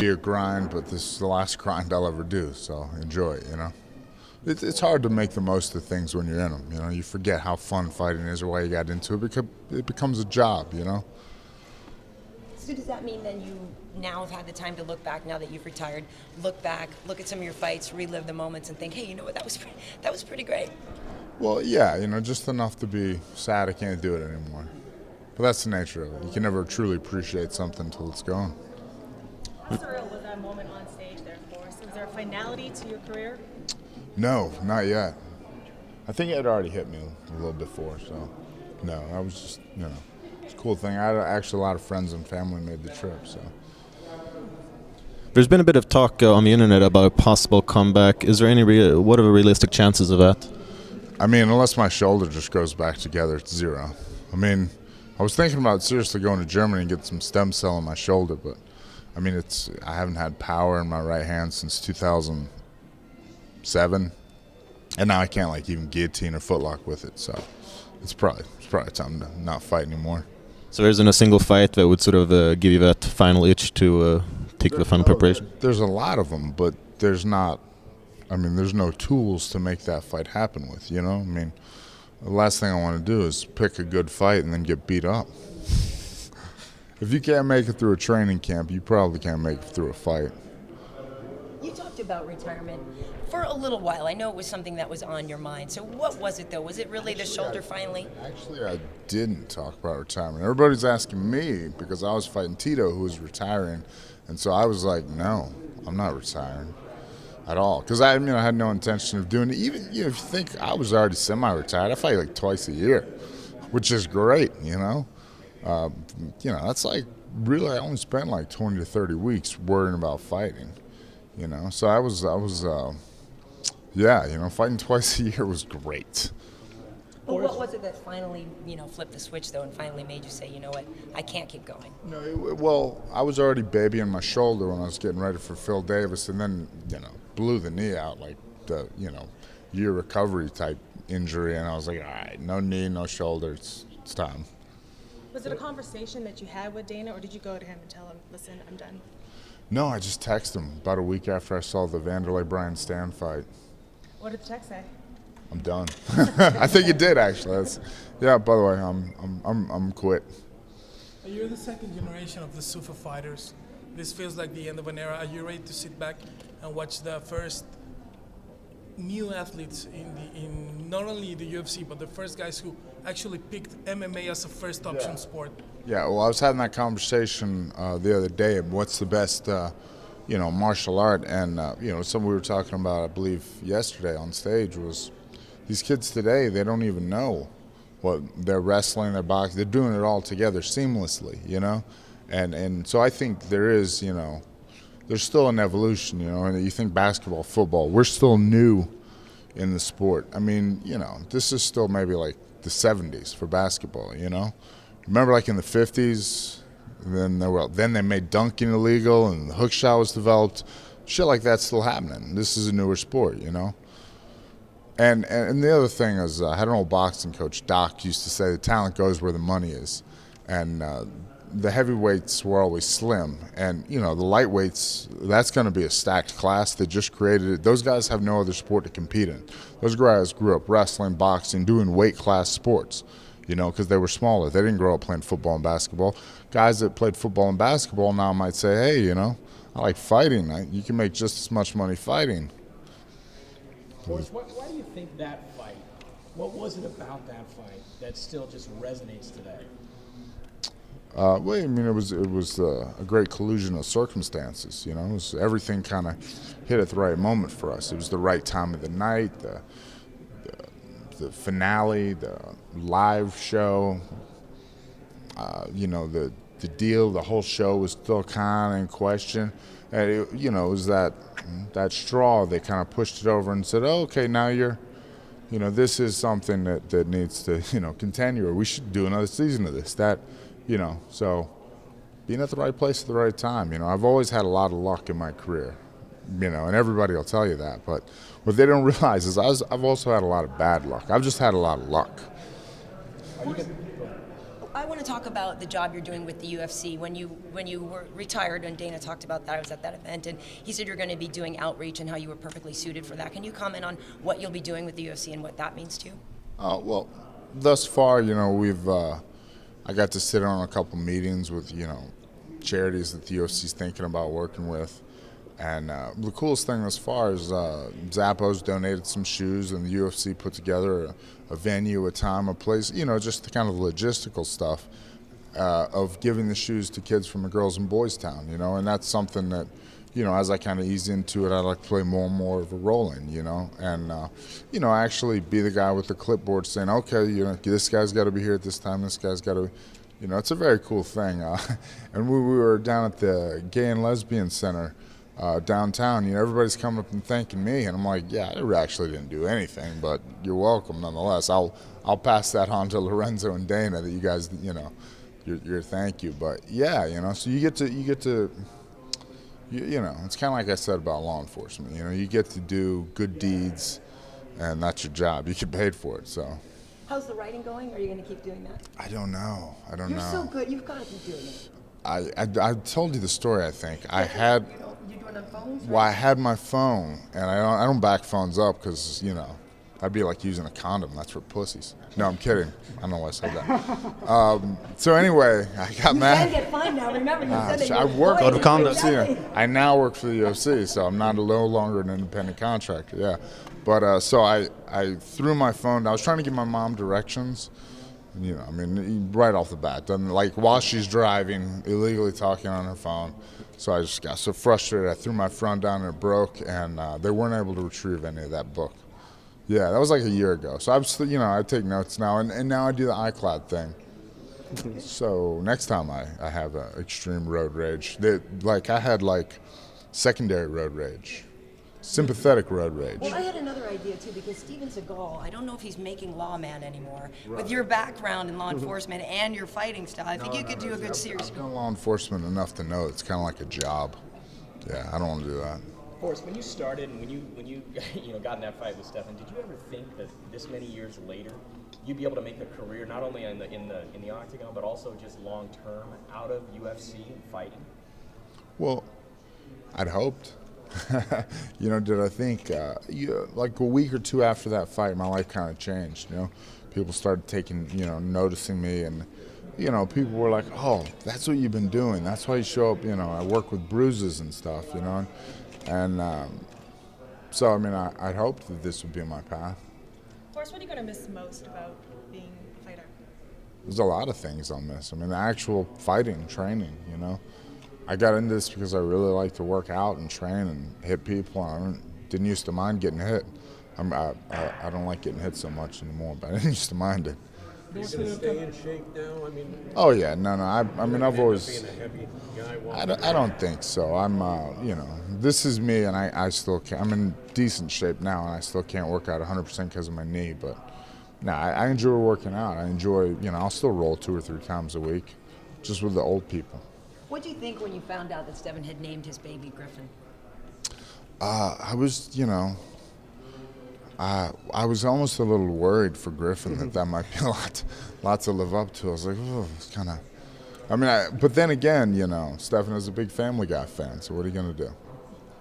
be a grind, but this is the last grind I'll ever do, so enjoy it, you know. It's hard to make the most of things when you're in them, you know. You forget how fun fighting is or why you got into it because it becomes a job, you know. So does that mean then you now have had the time to look back, now that you've retired, look back, look at some of your fights, relive the moments and think, hey, you know what, that was pretty great? Well, yeah, you know, just enough to be sad I can't do it anymore. But that's the nature of it. You can never truly appreciate something until it's gone. How surreal was that moment on stage there, Forrest? Was there a finality to your career? No, not yet. I think it had already hit me a little before, so no, I was just, you know, it's a cool thing. I had actually a lot of friends and family made the trip, so. There's been a bit of talk on the internet about a possible comeback. Is there what are the realistic chances of that? I mean, unless my shoulder just goes back together, it's zero. I mean, I was thinking about seriously going to Germany and get some stem cell in my shoulder, but I mean, I haven't had power in my right hand since 2007, and now I can't like even guillotine or footlock with it. So it's probably time to not fight anymore. So there isn't a single fight that would sort of give you that final itch to take the final preparation? There's a lot of them, but there's not. I mean, there's no tools to make that fight happen with. You know, I mean, the last thing I want to do is pick a good fight and then get beat up. If you can't make it through a training camp, you probably can't make it through a fight. You talked about retirement for a little while. I know it was something that was on your mind. So what was it, though? Was it really the shoulder finally? Actually, I didn't talk about retirement. Everybody's asking me because I was fighting Tito, who was retiring. And so I was like, no, I'm not retiring at all. Because I had no intention of doing it. Even if you think I was already semi-retired, I fight like twice a year, which is great, you know. That's like really I only spent like 20 to 30 weeks worrying about fighting, you know. So I was fighting twice a year was great. But what was it that finally, flipped the switch though and finally made you say, you know what, I can't keep going? Well, I was already babying my shoulder when I was getting ready for Phil Davis, and then blew the knee out like the year recovery type injury, and I was like, all right, no knee, no shoulder, it's time. Was it a conversation that you had with Dana, or did you go to him and tell him, listen, I'm done? No, I just texted him about a week after I saw the Vanderlei-Brian Stan fight. What did the text say? I'm done. I think it did actually. By the way, I'm quit. You're the second generation of the super fighters. This feels like the end of an era. Are you ready to sit back and watch the first new athletes in not only the UFC, but the first guys who actually picked MMA as a first option sport? Yeah, well, I was having that conversation the other day. What's the best, martial art? And something we were talking about, I believe, yesterday on stage was these kids today. They don't even know what they're wrestling, they're boxing. They're doing it all together seamlessly, and so I think there is, there's still an evolution, and you think basketball, football, we're still new in the sport. I mean, this is still maybe like the 70s for basketball, Remember like in the 50s, then they made dunking illegal and the hook shot was developed. Shit like that's still happening. This is a newer sport, And the other thing is, I had an old boxing coach, Doc, used to say the talent goes where the money is. And the heavyweights were always slim. And, the lightweights, that's going to be a stacked class. They just created it. Those guys have no other sport to compete in. Those guys grew up wrestling, boxing, doing weight class sports, because they were smaller. They didn't grow up playing football and basketball. Guys that played football and basketball now might say, hey, I like fighting. You can make just as much money fighting. Forrest, why do you think that fight, what was it about that fight that still just resonates today? It was a great collusion of circumstances. It was everything kind of hit at the right moment for us. It was the right time of the night, the finale, the live show. The deal, the whole show was still kind of in question. And it was that straw that kind of pushed it over and said, oh, okay, now this is something that needs to, continue, or we should do another season of this. So being at the right place at the right time. I've always had a lot of luck in my career, and everybody will tell you that. But what they don't realize is I've also had a lot of bad luck. I've just had a lot of luck. I want to talk about the job you're doing with the UFC. When you were retired, and Dana talked about that, I was at that event, and he said you're going to be doing outreach and how you were perfectly suited for that. Can you comment on what you'll be doing with the UFC and what that means to you? Well, thus far, we've I got to sit on a couple meetings with charities that the UFC's thinking about working with. And the coolest thing thus far is Zappos donated some shoes, and the UFC put together a venue, a time, a place, just the kind of logistical stuff of giving the shoes to kids from a girls and boys town, and that's something that, as I kind of ease into it, I'd like to play more and more of a role in, and, actually be the guy with the clipboard saying, okay, this guy's got to be here at this time, this guy's got to, it's a very cool thing. And we were down at the Gay and Lesbian Center downtown, everybody's coming up and thanking me, and I'm like, yeah, I actually didn't do anything, but you're welcome nonetheless. I'll pass that on to Lorenzo and Dana that you guys, your thank you. But yeah, so you get to, it's kind of like I said about law enforcement. You get to do good deeds, and that's your job. You get paid for it. So. How's the writing going? Are you going to keep doing that? I don't know. You're so good. You've got to keep doing it. I told you the story. I think I had. You're doing it on phones, right? Well, I had my phone, and I don't back phones up because I'd be like using a condom. That's for pussies. No, I'm kidding. I don't know why I said that. So anyway, I got mad. You can get fined now. Remember, you said that I work Out of condom. I now work for the UFC, so I'm no longer an independent contractor. Yeah, but so I threw my phone. I was trying to give my mom directions. Right off the bat, while she's driving, illegally talking on her phone. So I just got so frustrated, I threw my phone down and it broke, and they weren't able to retrieve any of that book. Yeah, that was like a year ago. So I'm still, I take notes now, and now I do the iCloud thing. So next time I have extreme road rage, I had secondary road rage. Sympathetic road rage. Well, I had another idea too, because Steven Seagal, I don't know if he's making Lawman anymore. Right. With your background in law enforcement and your fighting style, I think you could do a good series. I've done law enforcement enough to know it's kind of like a job. Yeah, I don't want to do that. Forrest, when you started and when you got in that fight with Stefan, did you ever think that this many years later you'd be able to make a career not only in the octagon but also just long term out of UFC and fighting? Well, I'd hoped. Did I think, like a week or two after that fight, my life kind of changed, People started noticing me, and, people were like, oh, that's what you've been doing. That's why you show up, I work with bruises and stuff, and so, I'd hoped that this would be my path. Forrest, what are you going to miss most about being a fighter? There's a lot of things I'll miss. The actual fighting, training, I got into this because I really like to work out and train and hit people. I didn't used to mind getting hit. I don't like getting hit so much anymore, but I didn't used to mind it. Are you going to stay in shape now? Oh yeah, no. I've always. Being a heavy guy, I don't think so. I'm, this is me, and I still can't. I'm in decent shape now, and I still can't work out 100% because of my knee. But no, I enjoy working out. I enjoy, I'll still roll 2 or 3 times a week, just with the old people. What did you think when you found out that Stefan had named his baby Griffin? I was, I was almost a little worried for Griffin that might be a lot to live up to. I was like, oh, it's kind of. But then again, Stefan is a big Family Guy fan, so what are you going to do?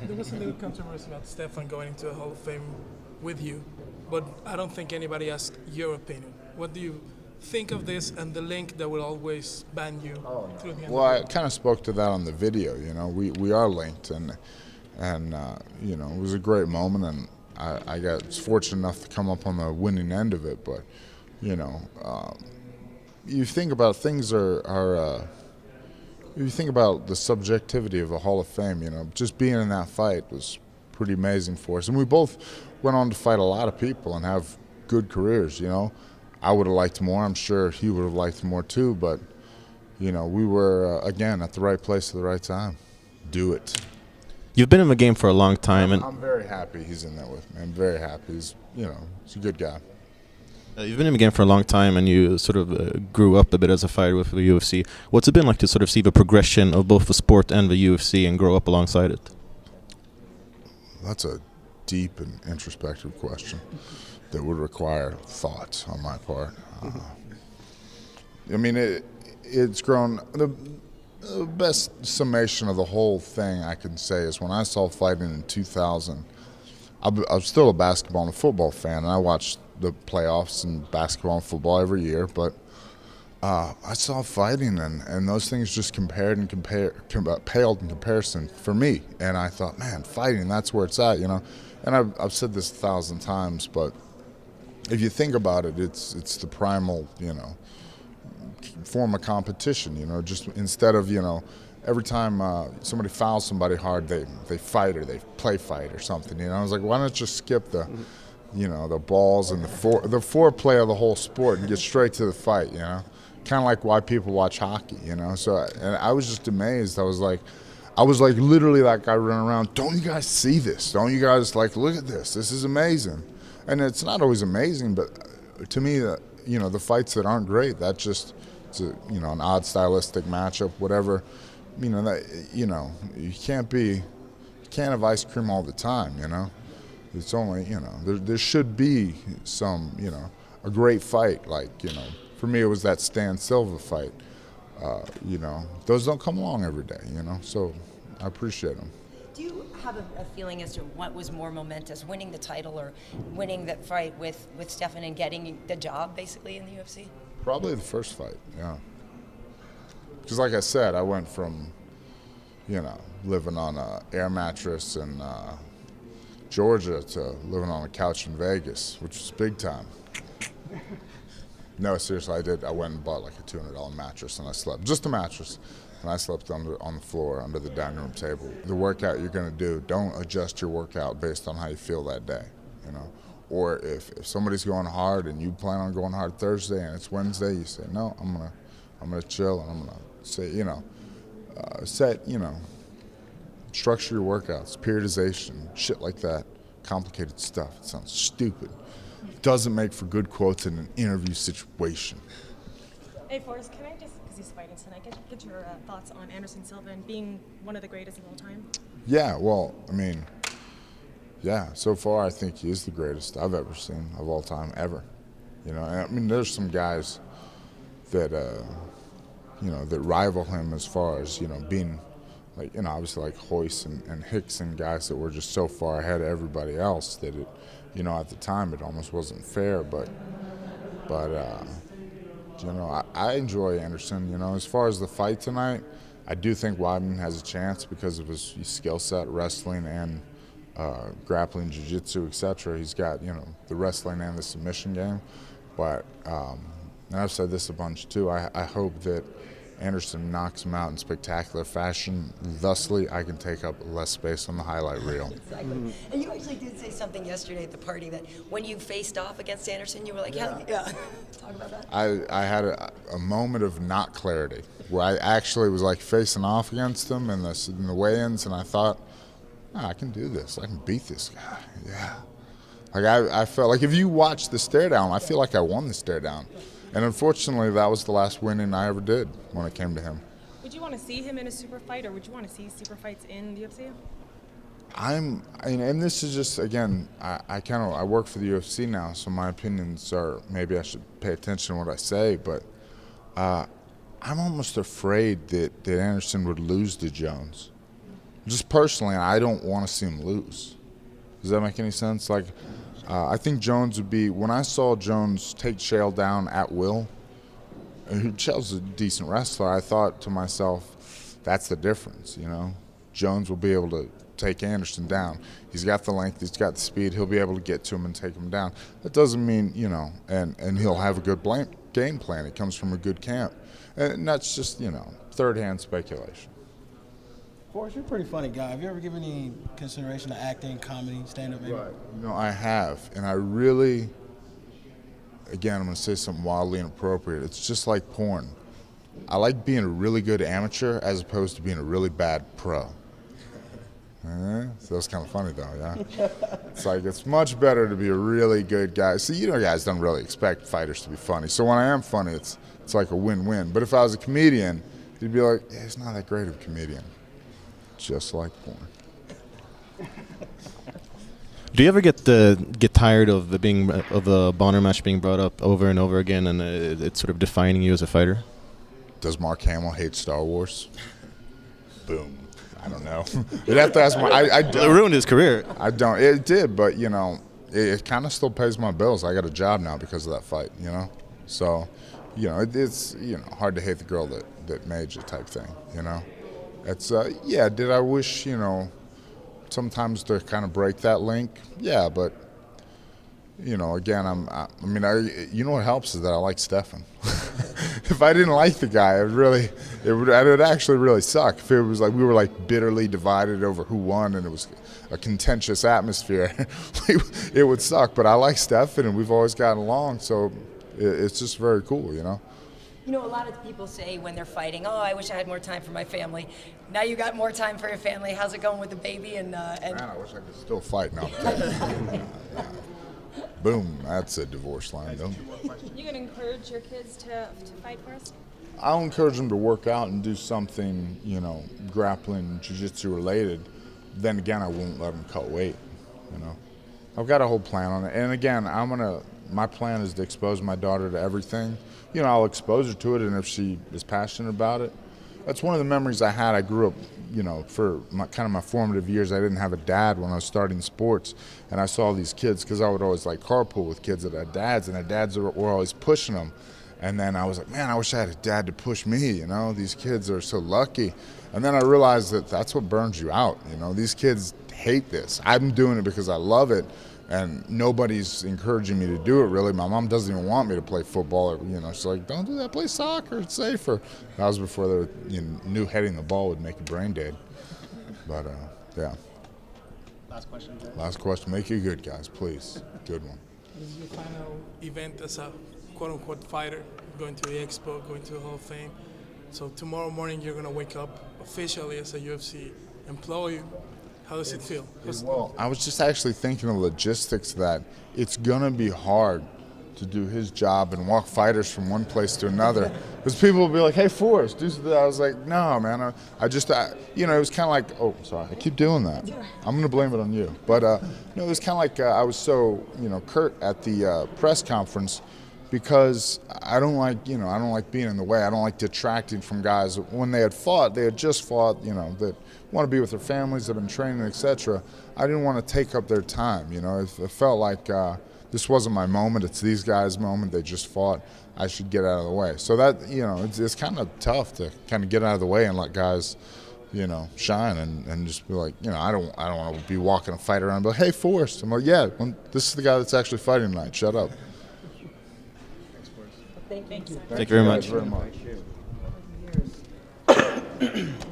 There was a little controversy about Stefan going into the Hall of Fame with you, but I don't think anybody asked your opinion. What do you think of this and the link that will always ban you through the end? Well, I kind of spoke to that on the video. We are linked, and it was a great moment, and I got fortunate enough to come up on the winning end of it. But you think about things you think about the subjectivity of a Hall of Fame. Just being in that fight was pretty amazing for us, and we both went on to fight a lot of people and have good careers. I would have liked more. I'm sure he would have liked more too, but, we were, again, at the right place at the right time. Do it. You've been in the game for a long time. And I'm very happy he's in there with me. I'm very happy. He's a good guy. You've been in the game for a long time, and you sort of grew up a bit as a fighter with the UFC. What's it been like to sort of see the progression of both the sport and the UFC and grow up alongside it? That's a deep and introspective question that would require thought on my part. it's grown. The best summation of the whole thing I can say is when I saw fighting in 2000, I'm still a basketball and a football fan, and I watched the playoffs and basketball and football every year, but I saw fighting, and those things just paled in comparison for me. And I thought, man, fighting, that's where it's at, you know. And I've said this 1,000 times, but if you think about it, it's the primal, you know, form of competition, you know. Just instead of, you know, every time somebody fouls somebody hard, they fight or they play fight or something, you know. I was like, why not just skip the, you know, the balls and the foreplay of the whole sport and get straight to the fight, you know. Kind of like why people watch hockey, you know. So, and I was just amazed. I was like literally that guy running around. Don't you guys see this? Don't you guys like look at this? This is amazing. And it's not always amazing, but to me, you know, the fights that aren't great, that just it's a, you know, an odd stylistic matchup, whatever. You know that you can't have ice cream all the time, you know. It's only, you know, there should be some, you know, a great fight like, you know. For me, it was that Stan Silva fight. You know, those don't come along every day, you know, so I appreciate them. Do you have a feeling as to what was more momentous, winning the title or winning that fight with Stefan and getting the job, basically, in the UFC? Probably the first fight, yeah. Because like I said, I went from, you know, living on an air mattress in Georgia to living on a couch in Vegas, which was big time. No, seriously, I did. I went and bought like a $200 mattress, and I slept, just a mattress, and I slept on the floor under the dining room table. The workout you're going to do, don't adjust your workout based on how you feel that day, you know. Or if somebody's going hard and you plan on going hard Thursday and it's Wednesday, you say, no, I'm gonna chill, and I'm gonna say, you know, structure your workouts, periodization, shit like that, complicated stuff. It sounds stupid. Doesn't make for good quotes in an interview situation. Hey, Forrest, can I just, because he's fighting tonight, get your thoughts on Anderson Silva and being one of the greatest of all time? Yeah, well, I mean, yeah, so far I think he is the greatest I've ever seen of all time, ever. You know, and I mean, there's some guys that, you know, that rival him as far as, you know, being, like, you know, obviously like Hoyce and Hicks and guys that were just so far ahead of everybody else that it, you know, at the time it almost wasn't fair, but you know, I enjoy Anderson. You know, as far as the fight tonight, I do think Weidman has a chance because of his skill set, wrestling and grappling, jiu-jitsu, etc. He's got, you know, the wrestling and the submission game. But, and I've said this a bunch too, I hope that Anderson knocks him out in spectacular fashion. Thusly, I can take up less space on the highlight reel. Exactly. And you actually did say something yesterday at the party that when you faced off against Anderson, you were like, yeah. Talk about that. I had a moment of not clarity where I actually was like facing off against him in the weigh-ins, and I thought, oh, I can do this. I can beat this guy. Yeah. Like I felt like if you watch the stare down, I feel like I won the stare down. And unfortunately, that was the last winning I ever did when it came to him. Would you want to see him in a super fight, or would you want to see super fights in the UFC? And this is just, again, I work for the UFC now, so my opinions are, maybe I should pay attention to what I say, but I'm almost afraid that Anderson would lose to Jones. Just personally, I don't want to see him lose. Does that make any sense? Like, I think Jones would be, when I saw Jones take Chael down at will, Chael's a decent wrestler, I thought to myself, that's the difference, you know? Jones will be able to take Anderson down. He's got the length, he's got the speed, he'll be able to get to him and take him down. That doesn't mean, you know, and he'll have a good game plan. It comes from a good camp. And that's just, you know, third-hand speculation. Forrest, you're a pretty funny guy. Have you ever given any consideration to acting, comedy, stand-up, maybe? Right. You know, I have, and I really, again, I'm going to say something wildly inappropriate. It's just like porn. I like being a really good amateur as opposed to being a really bad pro. So that's kind of funny, though, yeah? It's like, it's much better to be a really good guy. See, you know, guys don't really expect fighters to be funny. So when I am funny, it's like a win-win. But if I was a comedian, you'd be like, yeah, he's not that great of a comedian. Just like porn. Do you ever get tired of the Bonner match being brought up over and over again, and it's sort of defining you as a fighter? Does Mark Hamill hate Star Wars? Boom. I don't know. You'd have to ask my. I It don't. ruined his career. I don't. It did, but you know, it kind of still pays my bills. I got a job now because of that fight. You know, so you know, it's hard to hate the girl that made you type thing. You know, it's yeah. Did I wish sometimes to kind of break that link? Yeah, but again, you know what helps is that I like Stefan. If I didn't like the guy, it would actually really suck. If it was like we were like bitterly divided over who won and it was a contentious atmosphere, it would suck. But I like Stefan and we've always gotten along, so it's just very cool, You know, a lot of people say when they're fighting, "Oh, I wish I had more time for my family." Now you got more time for your family. How's it going with the baby? And Man, I wish I could still fight now. Boom, that's a divorce line, though. You gonna encourage your kids to fight for us? I'll encourage them to work out and do something, grappling, jiu-jitsu related. Then again, I won't let them cut weight, I've got a whole plan on it. And again, my plan is to expose my daughter to everything. I'll expose her to it, and if she is passionate about it. That's one of the memories I had. I grew up, for my formative years, I didn't have a dad when I was starting sports. And I saw these kids, because I would always like carpool with kids that had dads, and their dads were always pushing them. And then I was like, man, I wish I had a dad to push me, These kids are so lucky. And then I realized that that's what burns you out, These kids hate this. I'm doing it because I love it. And nobody's encouraging me to do it, really. My mom doesn't even want me to play football. She's like, don't do that, play soccer, it's safer. That was before they knew hitting the ball would make you brain dead. But, yeah. Last question. Last question. Make it good, guys, please. Good one. This is your final event as a quote-unquote fighter, going to the expo, going to the Hall of Fame. So tomorrow morning you're going to wake up officially as a UFC employee. How does it feel? Well, I was just actually thinking of logistics that it's going to be hard to do his job and walk fighters from one place to another. Because people will be like, hey, Forrest, do something. I was like, no, man. It was kind of like, oh, sorry, I keep doing that. I'm going to blame it on you. But, it was kind of like I was so, curt at the press conference because I don't like being in the way. I don't like detracting from guys. When they had just fought, that want to be with their families, have been training, etc. I didn't want to take up their time. It felt like this wasn't my moment. It's these guys' moment. They just fought. I should get out of the way. So that it's kind of tough to kind of get out of the way and let guys, shine and just be like, I don't want to be walking a fight around and be like, hey, Forrest. I'm like, yeah, this is the guy that's actually fighting tonight. Shut up. Thank you. Thank you very much. Very much.